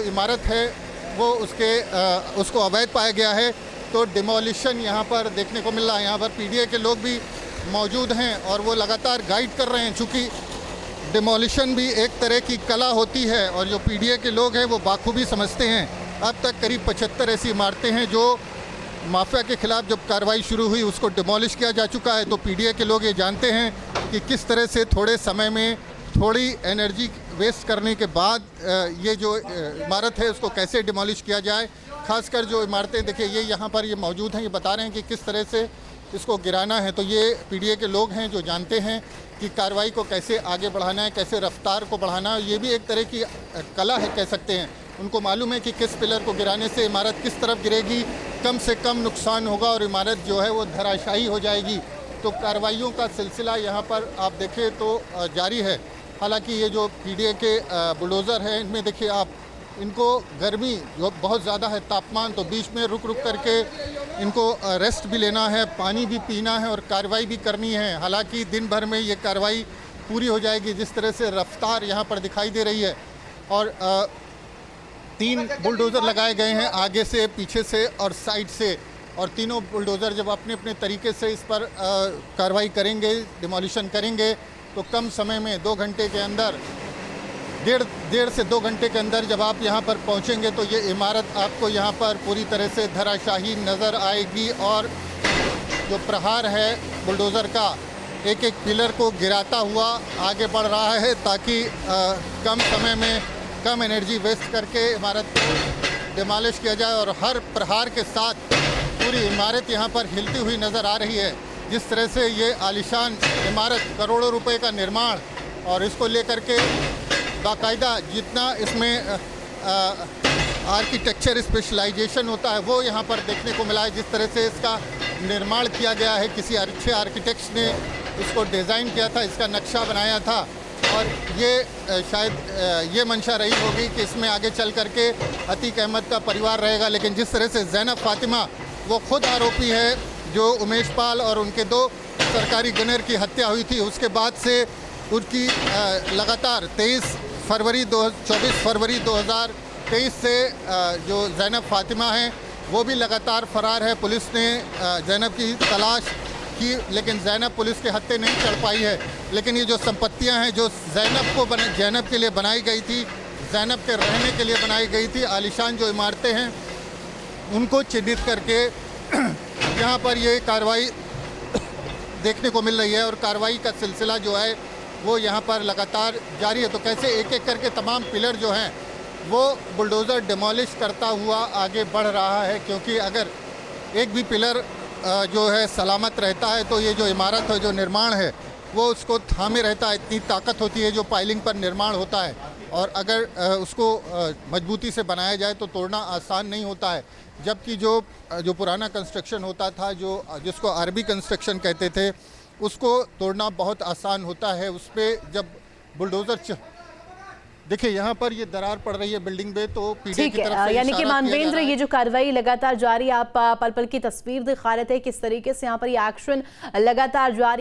इमारत है वो उसको अवैध पाया गया है। तो डिमोलिशन यहाँ पर देखने को मिल रहा है। यहाँ पर पीडीए के लोग भी मौजूद हैं और वो लगातार गाइड कर रहे हैं, चूँकि डिमोलिशन भी एक तरह की कला होती है और जो पीडीए के लोग हैं वो बाखूबी समझते हैं। अब तक करीब 75 ऐसी इमारतें हैं जो माफिया के खिलाफ जब कार्रवाई शुरू हुई उसको डिमोलिश किया जा चुका है। तो पीडीए के लोग ये जानते हैं कि किस तरह से थोड़े समय में थोड़ी एनर्जी वेस्ट करने के बाद ये जो इमारत है उसको कैसे डिमोलिश किया जाए। खासकर जो इमारतें देखिए ये यहाँ पर ये मौजूद हैं, ये बता रहे हैं कि किस तरह से इसको गिराना है। तो ये पीडीए के लोग हैं जो जानते हैं कि कार्रवाई को कैसे आगे बढ़ाना है, कैसे रफ्तार को बढ़ाना है। ये भी एक तरह की कला है कह सकते हैं। उनको मालूम है कि किस पिलर को गिराने से इमारत किस तरफ गिरेगी, कम से कम नुकसान होगा और इमारत जो है वो धराशायी हो जाएगी। तो कार्रवाइयों का सिलसिला यहाँ पर आप देखें तो जारी है। हालांकि ये जो पीडीए के बुलडोज़र हैं इनमें देखिए आप, इनको गर्मी जो बहुत ज़्यादा है, तापमान, तो बीच में रुक रुक करके इनको रेस्ट भी लेना है, पानी भी पीना है और कार्रवाई भी करनी है। हालांकि दिन भर में ये कार्रवाई पूरी हो जाएगी। जिस तरह से रफ्तार यहाँ पर दिखाई दे रही है और 3 बुलडोज़र लगाए गए हैं आगे से, पीछे से और साइड से, और तीनों बुलडोज़र जब अपने अपने तरीके से इस पर कार्रवाई करेंगे, डिमोलिशन करेंगे, तो कम समय में 2 घंटे के अंदर, डेढ़ से 2 घंटे के अंदर जब आप यहाँ पर पहुँचेंगे तो ये इमारत आपको यहाँ पर पूरी तरह से धराशायी नज़र आएगी। और जो प्रहार है बुलडोज़र का एक एक पिलर को गिराता हुआ आगे बढ़ रहा है ताकि कम समय में कम एनर्जी वेस्ट करके इमारत को डिमोलिश किया जाए। और हर प्रहार के साथ पूरी इमारत यहाँ पर हिलती हुई नज़र आ रही है। जिस तरह से ये आलीशान इमारत, करोड़ों रुपए का निर्माण, और इसको लेकर के बाकायदा जितना इसमें आर्किटेक्चर स्पेशलाइजेशन होता है वो यहाँ पर देखने को मिला है। जिस तरह से इसका निर्माण किया गया है, किसी अच्छे आर्किटेक्ट्स ने इसको डिज़ाइन किया था, इसका नक्शा बनाया था, और ये शायद ये मंशा रही होगी कि इसमें आगे चल करके अतीक अहमद का परिवार रहेगा। लेकिन जिस तरह से ज़ैनब फातिमा वो खुद आरोपी है, जो उमेश पाल और उनके 2 सरकारी गनर की हत्या हुई थी, उसके बाद से उनकी लगातार 24 फरवरी 2023 से जो ज़ैनब फातिमा हैं वो भी लगातार फ़रार है। पुलिस ने ज़ैनब की तलाश की, लेकिन ज़ैनब पुलिस के हत्थे नहीं चढ़ पाई है। लेकिन ये जो संपत्तियां हैं जो ज़ैनब के लिए बनाई गई थी, ज़ैनब के रहने के लिए बनाई गई थी, आलीशान जो इमारतें हैं उनको चिन्हित करके यहाँ पर ये कार्रवाई देखने को मिल रही है। और कार्रवाई का सिलसिला जो है वो यहाँ पर लगातार जारी है। तो कैसे एक एक करके तमाम पिलर जो हैं वो बुलडोज़र डिमोलिश करता हुआ आगे बढ़ रहा है, क्योंकि अगर एक भी पिलर जो है सलामत रहता है तो ये जो इमारत है, जो निर्माण है, वो उसको थामे रहता है। इतनी ताकत होती है जो पाइलिंग पर निर्माण होता है, और अगर उसको मजबूती से बनाया जाए तो तोड़ना आसान नहीं होता है। जबकि जो पुराना कंस्ट्रक्शन होता था, जिसको आरबी कंस्ट्रक्शन कहते थे, उसको तोड़ना बहुत आसान होता है। उस पर जब बुलडोज़र देखिए यहाँ पर ये दरार पड़ रही है बिल्डिंग में, तो पीडीए की तरफ से यानी कि मानवेंद्र, ये जो कार्रवाई लगातार जारी, आप पल पल की तस्वीर दिखा रहे थे किस तरीके से यहाँ पर ये एक्शन लगातार जारी है।